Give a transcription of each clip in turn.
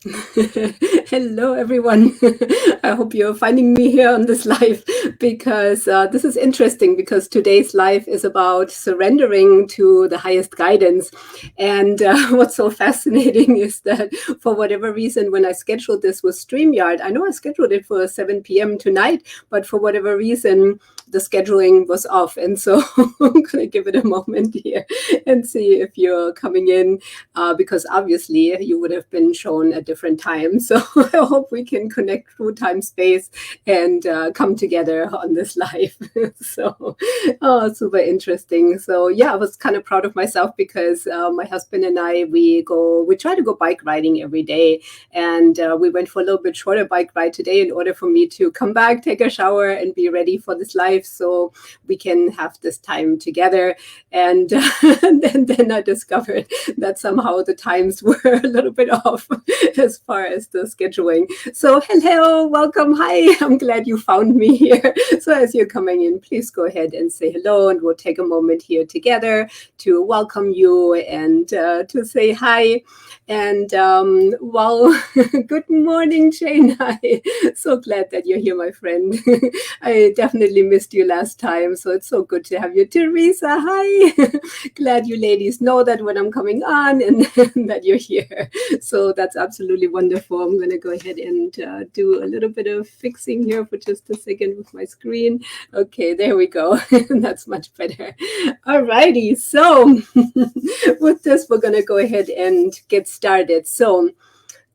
Hello, everyone. I hope you're finding me here on this live because this is interesting because today's live is about surrendering to the highest guidance. And what's so fascinating is that for whatever reason, when I scheduled this with StreamYard, I know I scheduled it for 7 p.m. tonight, but for whatever reason, the scheduling was off. And so I'm going to give it a moment here and see if you're coming in because obviously you would have been shown at different times. So I hope we can connect through time space and come together on this live. So, oh, super interesting. So yeah, I was kind of proud of myself because my husband and I, we try to go bike riding every day. And we went for a little bit shorter bike ride today in order for me to come back, take a shower and be ready for this live so we can have this time together. And, then I discovered that somehow the times were a little bit off as far as the scheduling. So hello, welcome, hi, I'm glad you found me here. So as you're coming in, please go ahead and say hello and we'll take a moment here together to welcome you and to say hi. And well, good morning, Jane. Hi. So glad that you're here, my friend. I definitely missed you last time, so it's so good to have you. Teresa, hi. Glad you ladies know that when I'm coming on and that you're here. So that's absolutely wonderful. I'm going to go ahead and do a little bit of fixing here for just a second with my screen. Okay, there we go. That's much better. All righty. So with this, we're going to go ahead and get started. So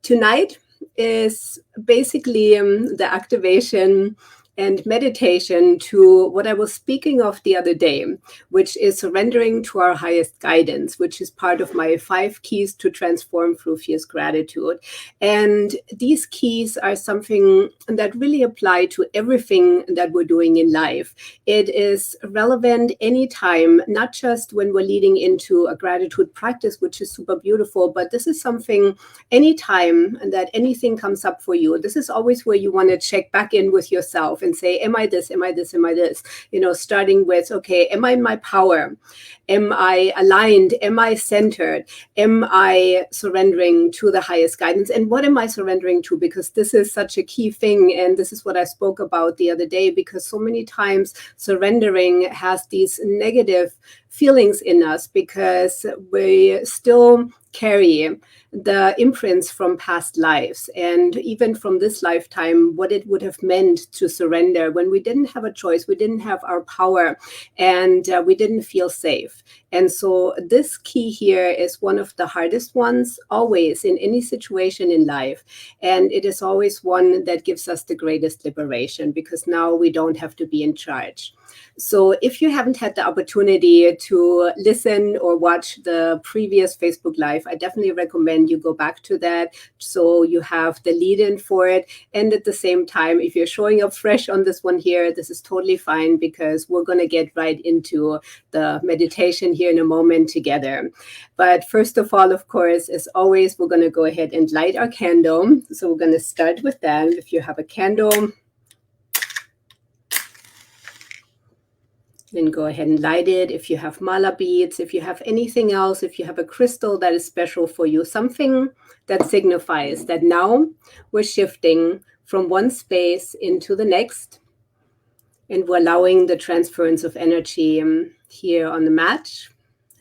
tonight is basically the activation and meditation to what I was speaking of the other day, which is surrendering to our highest guidance, which is part of my 5 keys to transform through fierce gratitude. And these keys are something that really apply to everything that we're doing in life. It is relevant anytime, not just when we're leading into a gratitude practice, which is super beautiful, but this is something anytime that anything comes up for you. This is always where you want to check back in with yourself and say, am I this? Am I this? Am I this? You know, starting with, okay, am I in my power? Am I aligned? Am I centered? Am I surrendering to the highest guidance? And what am I surrendering to? Because this is such a key thing. And this is what I spoke about the other day, because so many times surrendering has these negative feelings in us because we still carry the imprints from past lives and even from this lifetime, what it would have meant to surrender when we didn't have a choice, we didn't have our power, and we didn't feel safe. And so this key here is one of the hardest ones always in any situation in life. And it is always one that gives us the greatest liberation because now we don't have to be in charge. So if you haven't had the opportunity to listen or watch the previous Facebook Live, I definitely recommend you go back to that so you have the lead in for it. And at the same time, if you're showing up fresh on this one here, this is totally fine because we're going to get right into the meditation here in a moment together. But first of all, of course, as always, we're going to go ahead and light our candle. So we're going to start with that. If you have a candle, then go ahead and light it. If you have mala beads, if you have anything else, if you have a crystal that is special for you, something that signifies that now we're shifting from one space into the next, and we're allowing the transference of energy here on the mat,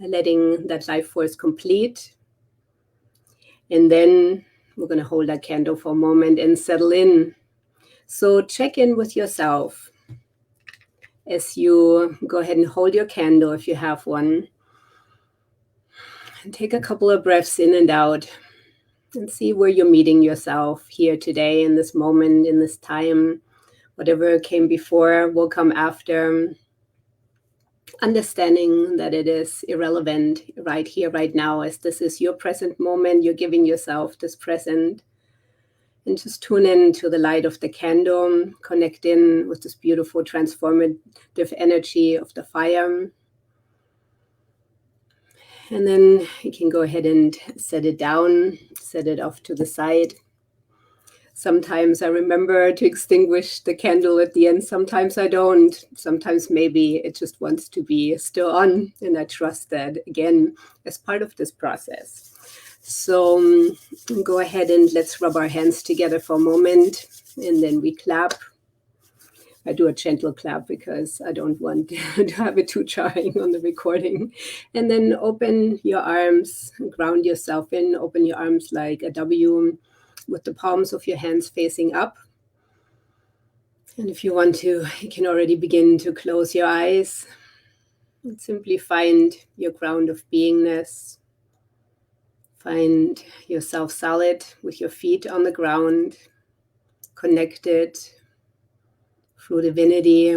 letting that life force complete. And then we're going to hold that candle for a moment and settle in. So check in with yourself as you go ahead and hold your candle if you have one. And take a couple of breaths in and out and see where you're meeting yourself here today in this moment, in this time. Whatever came before will come after. Understanding that it is irrelevant right here, right now, as this is your present moment. You're giving yourself this present. And just tune in to the light of the candle, connect in with this beautiful transformative energy of the fire. And then you can go ahead and set it down, set it off to the side. Sometimes I remember to extinguish the candle at the end. Sometimes I don't. Sometimes maybe it just wants to be still on. And I trust that, again, as part of this process. So go ahead and let's rub our hands together for a moment, and then we clap. I do a gentle clap because I don't want to have it too jarring on the recording. And then open your arms, ground yourself in, open your arms like a W with the palms of your hands facing up. And if you want to, you can already begin to close your eyes and simply find your ground of beingness. Find yourself solid with your feet on the ground, connected through divinity,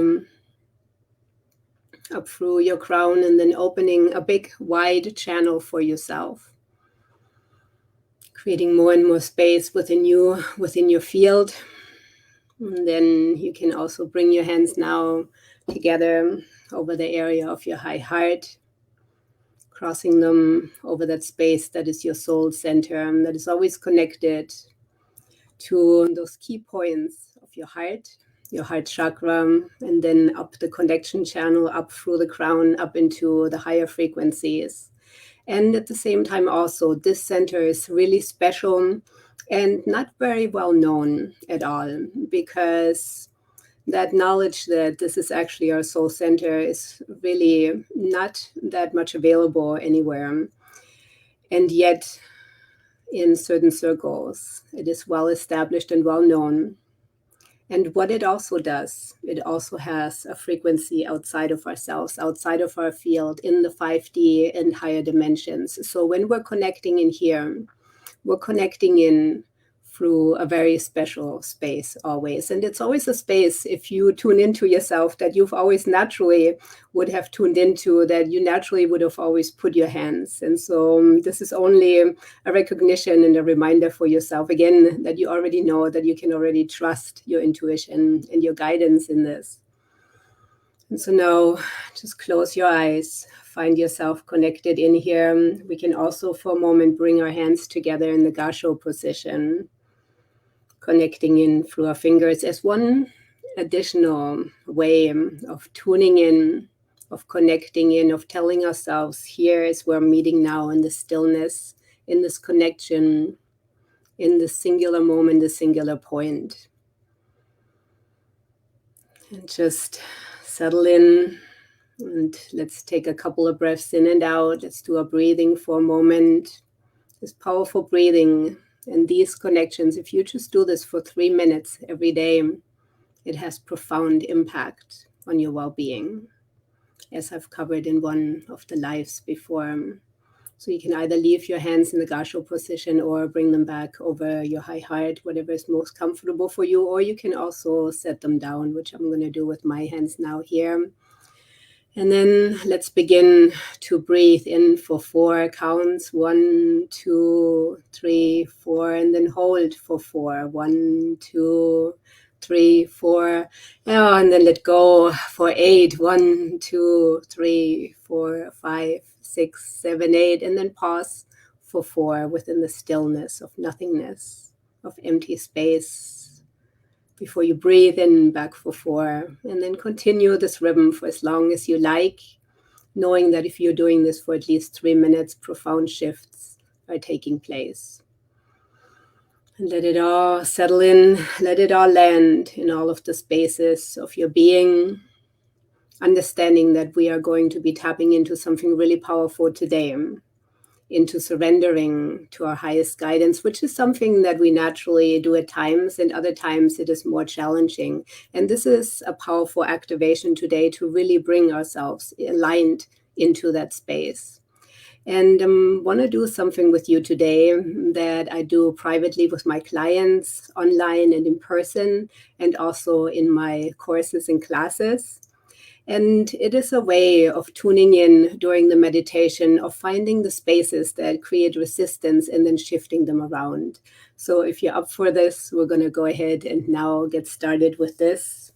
up through your crown, and then opening a big, wide channel for yourself. Creating more and more space within you, within your field. And then you can also bring your hands now together over the area of your high heart, crossing them over that space that is your soul center, that is always connected to those key points of your heart chakra, and then up the connection channel, up through the crown, up into the higher frequencies. And at the same time also, this center is really special and not very well known at all, because that knowledge that this is actually our soul center is really not that much available anywhere. And yet, in certain circles, it is well established and well known. And what it also does, it also has a frequency outside of ourselves, outside of our field, in the 5D and higher dimensions. So when we're connecting in here, we're connecting in through a very special space always. And it's always a space, if you tune into yourself, that you've always naturally would have tuned into, that you naturally would have always put your hands. And so this is only a recognition and a reminder for yourself, again, that you already know, that you can already trust your intuition and your guidance in this. And so now just close your eyes, find yourself connected in here. We can also for a moment bring our hands together in the Gasho position, connecting in through our fingers as one additional way of tuning in, of connecting in, of telling ourselves, here is where I'm meeting now in the stillness, in this connection, in the singular moment, the singular point. And just settle in, and let's take a couple of breaths in and out. Let's do a breathing for a moment. This powerful breathing and these connections, if you just do this for 3 minutes every day, it has profound impact on your well-being, as I've covered in one of the lives before. So you can either leave your hands in the Gasho position or bring them back over your high heart, whatever is most comfortable for you, or you can also set them down, which I'm going to do with my hands now here. And then let's begin to breathe in for 4 counts. 1, 2, 3, 4, and then hold for 4. 1, 2, 3, 4. And then let go for 8. 1, 2, 3, 4, 5, 6, 7, 8. And then pause for 4 within the stillness of nothingness, of empty space, before you breathe in back for 4. And then continue this rhythm for as long as you like, knowing that if you're doing this for at least 3 minutes, profound shifts are taking place. And let it all settle in, let it all land in all of the spaces of your being, understanding that we are going to be tapping into something really powerful today, into surrendering to our highest guidance, which is something that we naturally do at times, and other times it is more challenging. And this is a powerful activation today to really bring ourselves aligned into that space. And want to do something with you today that I do privately with my clients, online and in person, and also in my courses and classes. And it is a way of tuning in during the meditation, of finding the spaces that create resistance and then shifting them around. So if you're up for this, we're going to go ahead and now get started with this.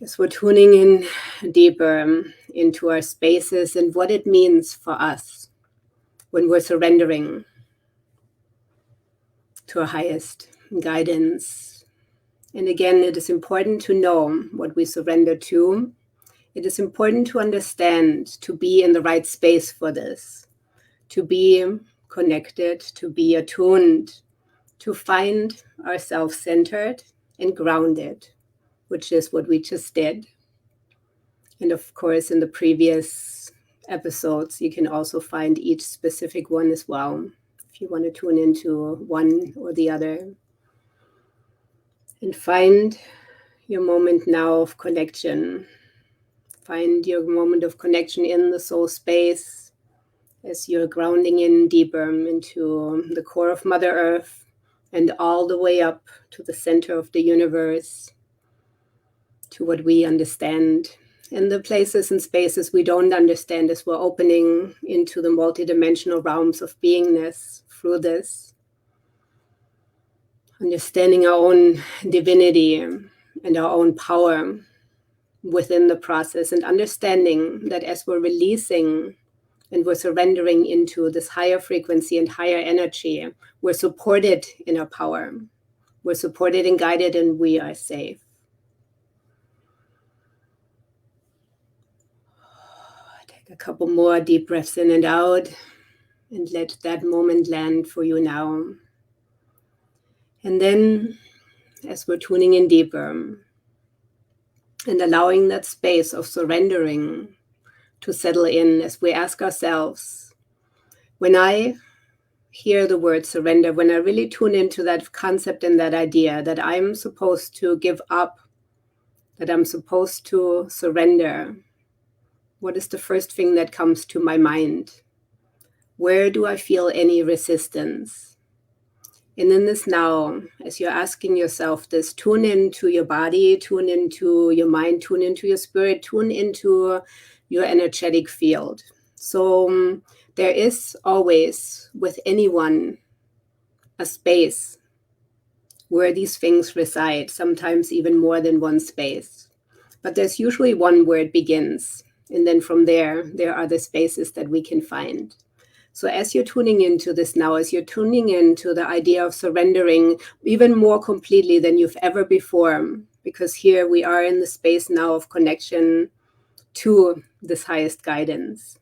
As we're tuning in deeper into our spaces and what it means for us when we're surrendering to our highest guidance. And again, it is important to know what we surrender to. It is important to understand, to be in the right space for this, to be connected, to be attuned, to find ourselves centered and grounded, which is what we just did. And of course, in the previous episodes, you can also find each specific one as well, if you want to tune into one or the other. And find your moment now of connection. Find your moment of connection in the soul space as you're grounding in deeper into the core of Mother Earth and all the way up to the center of the universe, to what we understand. And the places and spaces we don't understand, as we're opening into the multidimensional realms of beingness through this. Understanding our own divinity and our own power within the process, and understanding that as we're releasing and we're surrendering into this higher frequency and higher energy, we're supported in our power. We're supported and guided, and we are safe. Take a couple more deep breaths in and out, and let that moment land for you now. And then, as we're tuning in deeper and allowing that space of surrendering to settle in, as we ask ourselves, when I hear the word surrender, when I really tune into that concept and that idea that I'm supposed to give up, that I'm supposed to surrender, what is the first thing that comes to my mind? Where do I feel any resistance? And in this now, as you're asking yourself this, tune into your body, tune into your mind, tune into your spirit, tune into your energetic field. So there is always, with anyone, a space where these things reside, sometimes even more than one space. But there's usually one where it begins. And then from there are the spaces that we can find. So as you're tuning into this now, as you're tuning into the idea of surrendering even more completely than you've ever before, because here we are in the space now of connection to this highest guidance,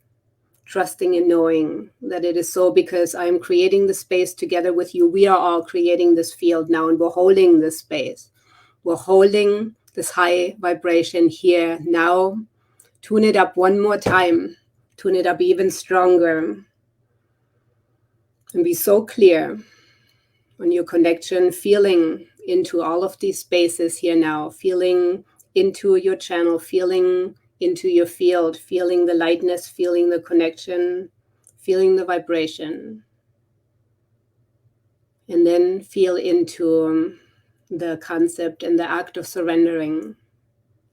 trusting and knowing that it is so, because I'm creating the space together with you. We are all creating this field now, and we're holding this space. We're holding this high vibration here now. Tune it up one more time. Tune it up even stronger. And be so clear on your connection, feeling into all of these spaces here now, feeling into your channel, feeling into your field, feeling the lightness, feeling the connection, feeling the vibration. And then feel into the concept and the act of surrendering,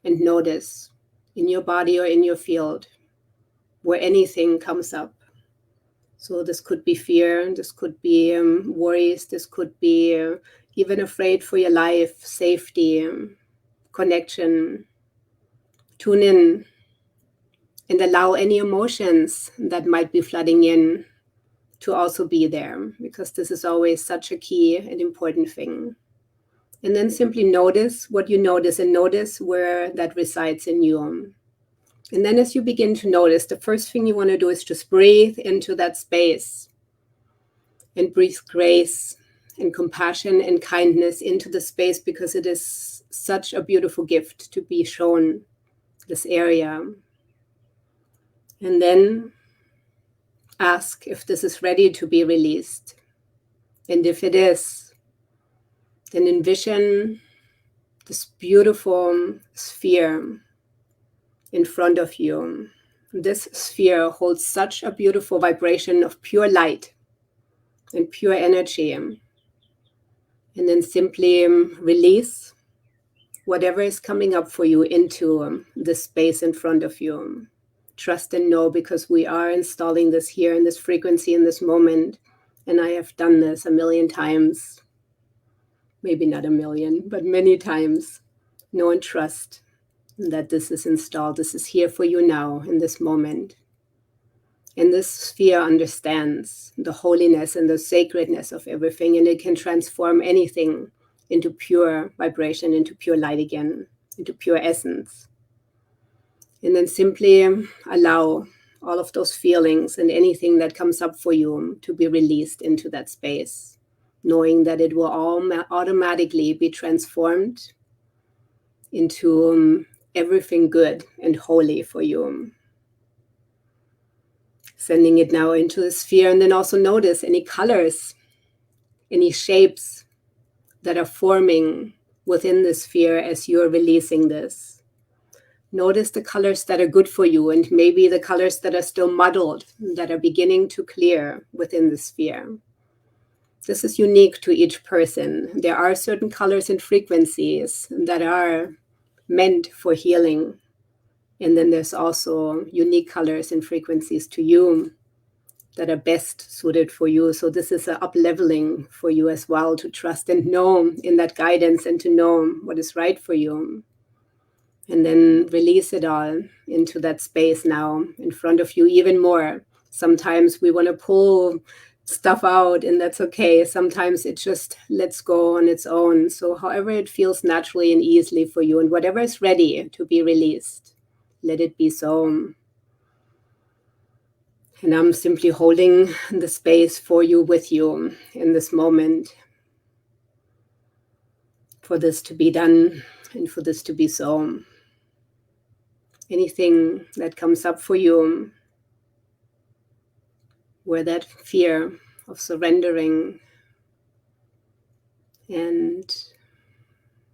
and notice in your body or in your field where anything comes up. So this could be fear, this could be worries, this could be even afraid for your life, safety, connection. Tune in and allow any emotions that might be flooding in to also be there, because this is always such a key and important thing. And then simply notice what you notice, and notice where that resides in you. And then as you begin to notice, the first thing you want to do is just breathe into that space, and breathe grace and compassion and kindness into the space, because it is such a beautiful gift to be shown this area. And then ask if this is ready to be released. And if it is, then envision this beautiful sphere in front of you. This sphere holds such a beautiful vibration of pure light and pure energy. And then simply release whatever is coming up for you into this space in front of you. Trust and know, because we are installing this here in this frequency in this moment. And I have done this a million times. Maybe not a million, but many times. Know and trust that this is installed. This is here for you now in this moment. And this sphere understands the holiness and the sacredness of everything, and it can transform anything into pure vibration, into pure light again, into pure essence. And then simply allow all of those feelings and anything that comes up for you to be released into that space, knowing that it will all automatically be transformed into everything good and holy for you. Sending it now into the sphere, and then also notice any colors, any shapes that are forming within the sphere as you're releasing this. Notice the colors that are good for you, and maybe the colors that are still muddled, that are beginning to clear within the sphere. This is unique to each person. There are certain colors and frequencies that are meant for healing. And then there's also unique colors and frequencies to you that are best suited for you. So this is an up-leveling for you as well, to trust and know in that guidance and to know what is right for you. And then release it all into that space now in front of you even more. Sometimes we want to pull stuff out, and that's okay. Sometimes it just lets go on its own. So however it feels naturally and easily for you, and whatever is ready to be released, let it be so. And I'm simply holding the space for you, with you in this moment, for this to be done and for this to be so. Anything that comes up for you, where that fear of surrendering and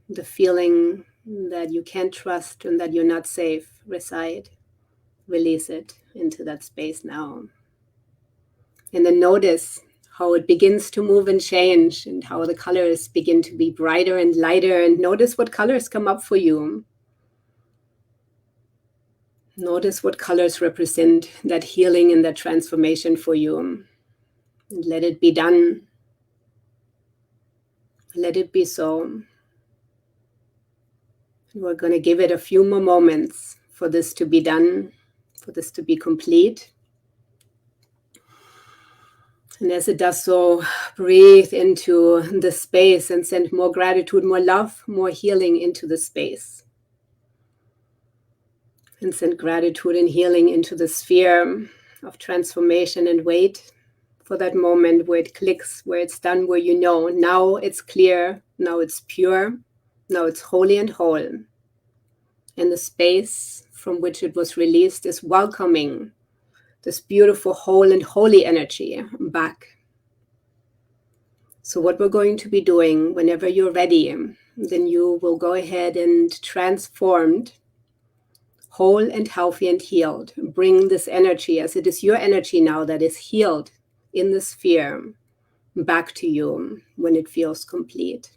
the feeling that you can't trust and that you're not safe reside, release it into that space now. And then notice how it begins to move and change, and how the colors begin to be brighter and lighter, and notice what colors come up for you. Notice what colors represent that healing and that transformation for you. And let it be done. Let it be so. And we're going to give it a few more moments for this to be done, for this to be complete. And as it does so, breathe into the space and send more gratitude, more love, more healing into the space. And send gratitude and healing into the sphere of transformation, and wait for that moment where it clicks, where it's done, where you know, now it's clear, now it's pure, now it's holy and whole. And the space from which it was released is welcoming this beautiful whole and holy energy back. So what we're going to be doing, whenever you're ready, then you will go ahead and transformed, whole and healthy and healed. Bring this energy, as it is your energy now that is healed in the sphere, back to you when it feels complete.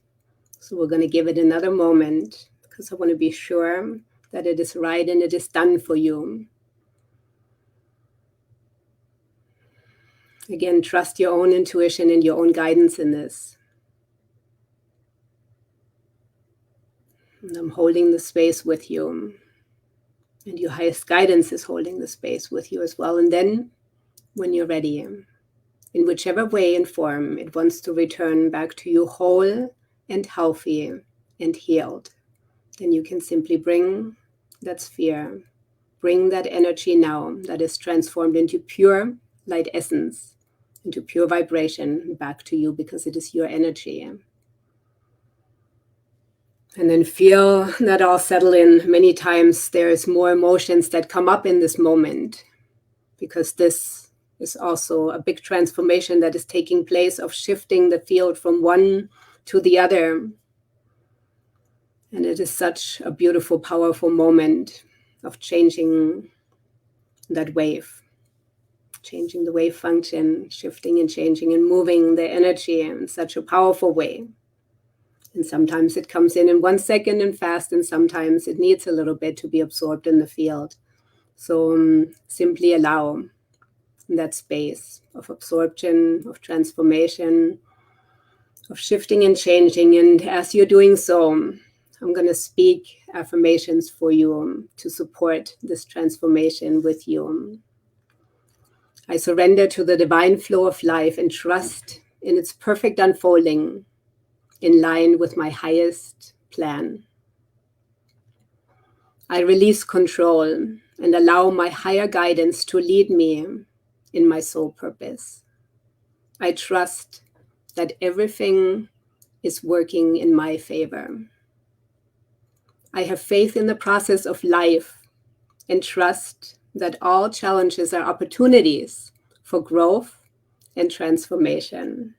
So we're going to give it another moment, because I want to be sure that it is right and it is done for you. Again, trust your own intuition and your own guidance in this. And I'm holding the space with you. And your highest guidance is holding the space with you as well. And then, when you're ready, in whichever way and form it wants to return back to you whole and healthy and healed, then you can simply bring that sphere, bring that energy now that is transformed into pure light essence, into pure vibration back to you, because it is your energy. And then feel that all settle in. Many times there's more emotions that come up in this moment, because this is also a big transformation that is taking place, of shifting the field from one to the other. And it is such a beautiful, powerful moment of changing that wave, changing the wave function, shifting and changing and moving the energy in such a powerful way. And sometimes it comes in 1 second and fast, and sometimes it needs a little bit to be absorbed in the field. So simply allow that space of absorption, of transformation, of shifting and changing. And as you're doing so, I'm going to speak affirmations for you to support this transformation with you. I surrender to the divine flow of life and trust in its perfect unfolding, in line with my highest plan. I release control and allow my higher guidance to lead me in my soul purpose. I trust that everything is working in my favor. I have faith in the process of life and trust that all challenges are opportunities for growth and transformation.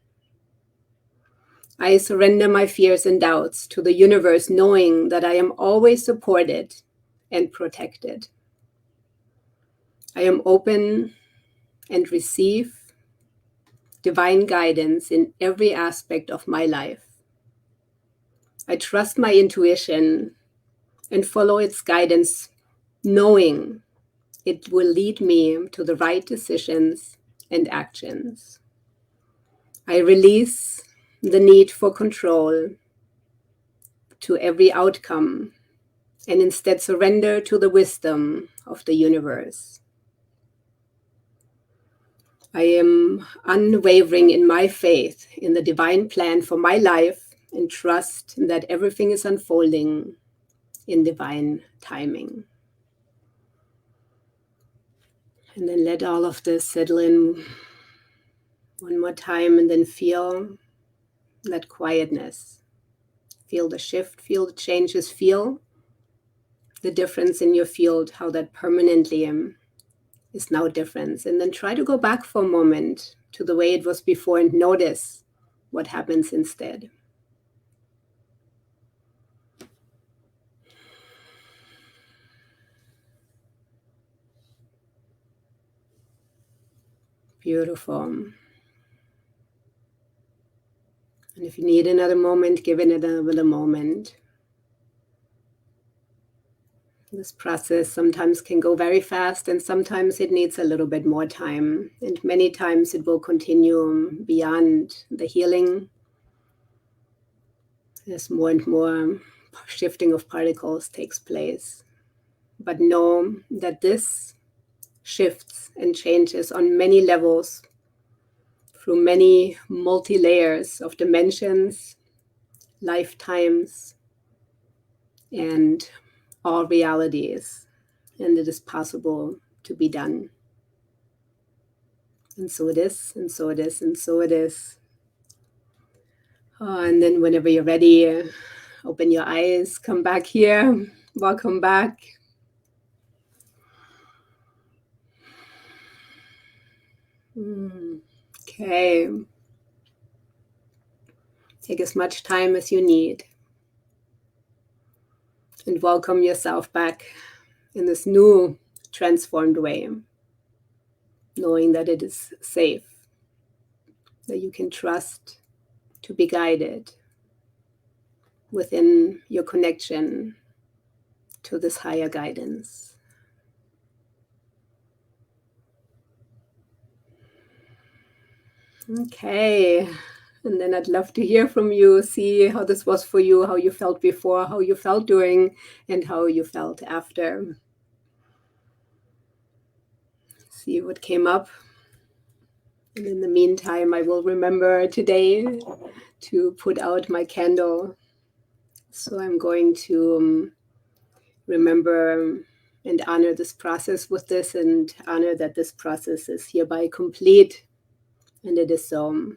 I surrender my fears and doubts to the universe, knowing that I am always supported and protected. I am open and receive divine guidance in every aspect of my life. I trust my intuition and follow its guidance, knowing it will lead me to the right decisions and actions. I release the need for control to every outcome and instead surrender to the wisdom of the universe. I am unwavering in my faith in the divine plan for my life and trust that everything is unfolding in divine timing. And then let all of this settle in one more time, and then feel that quietness. Feel the shift, feel the changes, feel the difference in your field, how that permanently is now different. And then try to go back for a moment to the way it was before and notice what happens instead. Beautiful. And if you need another moment, give it another moment. This process sometimes can go very fast, and sometimes it needs a little bit more time. And many times it will continue beyond the healing. As more and more shifting of particles takes place. But know that this shifts and changes on many levels through many multi-layers of dimensions, lifetimes, and all realities, and it is possible to be done. And so it is, and so it is, and so it is. And then whenever you're ready, open your eyes, come back here, welcome back. Okay. Take as much time as you need. And welcome yourself back in this new transformed way, knowing that it is safe, that you can trust to be guided within your connection to this higher guidance. Okay. And then I'd love to hear from you, see how this was for you, how you felt before, how you felt during, and how you felt after. See what came up. And in the meantime, I will remember today to put out my candle. So I'm going to remember and honor this process with this, and honor that this process is hereby complete. And it is so.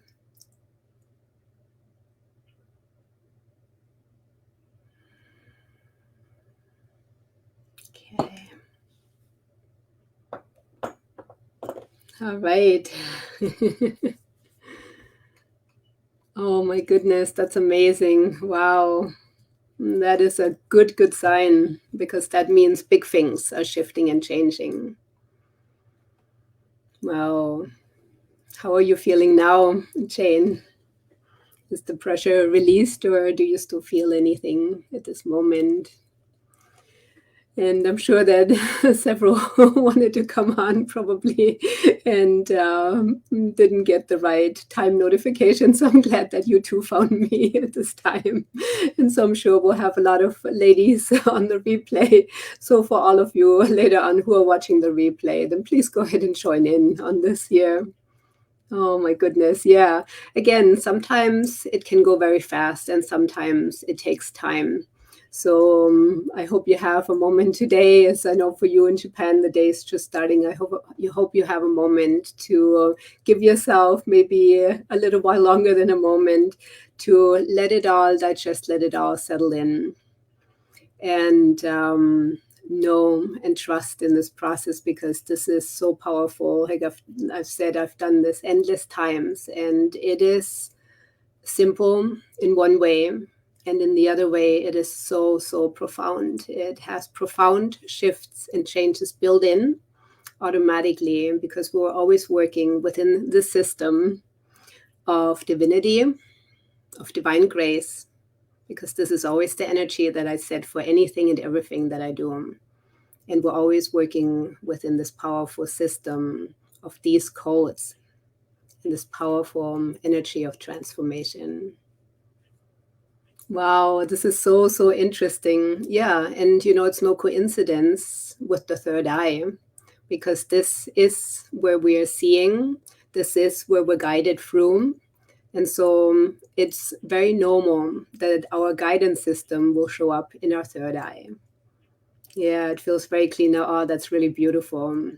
Okay. All right. Oh my goodness, that's amazing. Wow. That is a good sign, because that means big things are shifting and changing. Wow. How are you feeling now, Jane? Is the pressure released, or do you still feel anything at this moment? And I'm sure that several wanted to come on probably and didn't get the right time notification. So I'm glad that you two found me at this time. And so I'm sure we'll have a lot of ladies on the replay. So for all of you later on who are watching the replay, then please go ahead and join in on this here. Oh my goodness. Yeah. Again, sometimes it can go very fast and sometimes it takes time. So I hope you have a moment today, as I know for you in Japan, the day is just starting. I hope you have a moment to give yourself maybe a little while longer than a moment to let it all digest, let it all settle in, and know and trust in this process, because this is so powerful. Like I've said, I've done this endless times, and it is simple in one way, and in the other way it is so, so profound. It has profound shifts and changes built in automatically, because we're always working within the system of divinity, of divine grace, because this is always the energy that I set for anything and everything that I do. And we're always working within this powerful system of these codes and this powerful energy of transformation. Wow, this is so, so interesting. Yeah, and it's no coincidence with the third eye, because this is where we are seeing, this is where we're guided through. And so it's very normal that our guidance system will show up in our third eye. Yeah, it feels very clean now. Oh, that's really beautiful.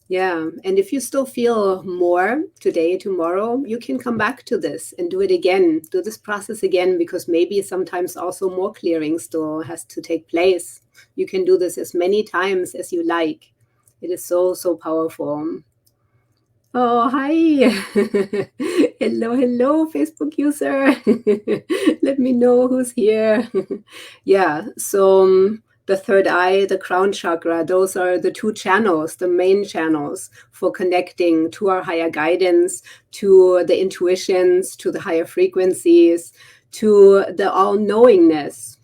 Yeah, and if you still feel more today, tomorrow, you can come back to this and do it again, do this process again, because maybe sometimes also more clearing still has to take place. You can do this as many times as you like. It is so, so powerful. Oh, hi. Hello, hello, Facebook user. Let me know who's here. Yeah, so the third eye, the crown chakra, those are the two channels, the main channels for connecting to our higher guidance, to the intuitions, to the higher frequencies, to the all-knowingness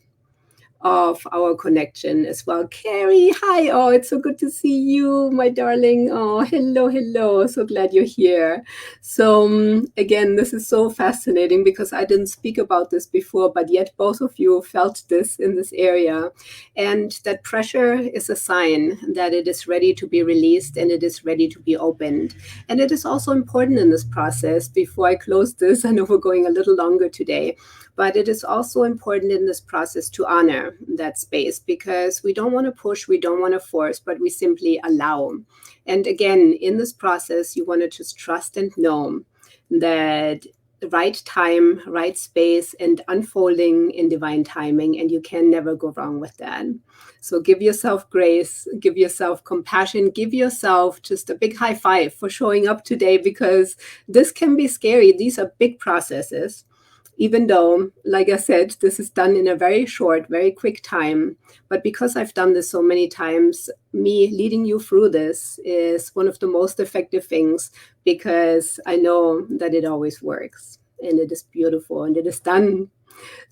of our connection as well. Carrie, hi. Oh, it's so good to see you, my darling. Oh, hello, hello. So glad you're here. So again, this is so fascinating, because I didn't speak about this before, but yet both of you felt this in this area. And that pressure is a sign that it is ready to be released, and it is ready to be opened. And it is also important in this process, before I close this, I know we're going a little longer today, but it is also important in this process to honor that space, because we don't want to push, we don't want to force, but we simply allow. And again, in this process, you want to just trust and know that the right time, right space, and unfolding in divine timing, and you can never go wrong with that. So give yourself grace, give yourself compassion, give yourself just a big high five for showing up today, because this can be scary. These are big processes. Even though, like I said, this is done in a very short, very quick time. But because I've done this so many times, me leading you through this is one of the most effective things, because I know that it always works, and it is beautiful, and it is done.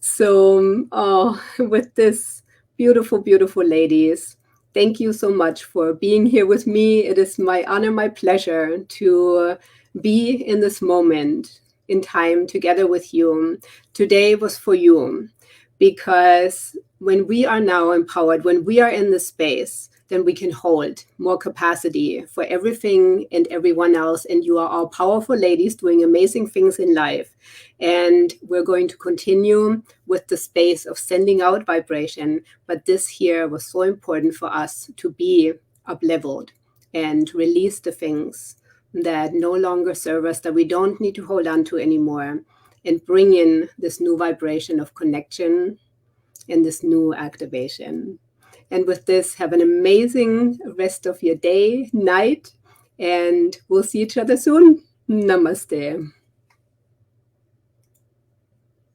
So, with this, beautiful, beautiful ladies, thank you so much for being here with me. It is my honor, my pleasure to be in this moment in time together with you. Today was for you, because when we are now empowered, when we are in this space, then we can hold more capacity for everything and everyone else. And you are all powerful ladies doing amazing things in life. And we're going to continue with the space of sending out vibration. But this here was so important for us to be up-leveled and release the things that no longer serve us, that we don't need to hold on to anymore, and bring in this new vibration of connection and this new activation. And with this, have an amazing rest of your day, night, and we'll see each other soon. Namaste.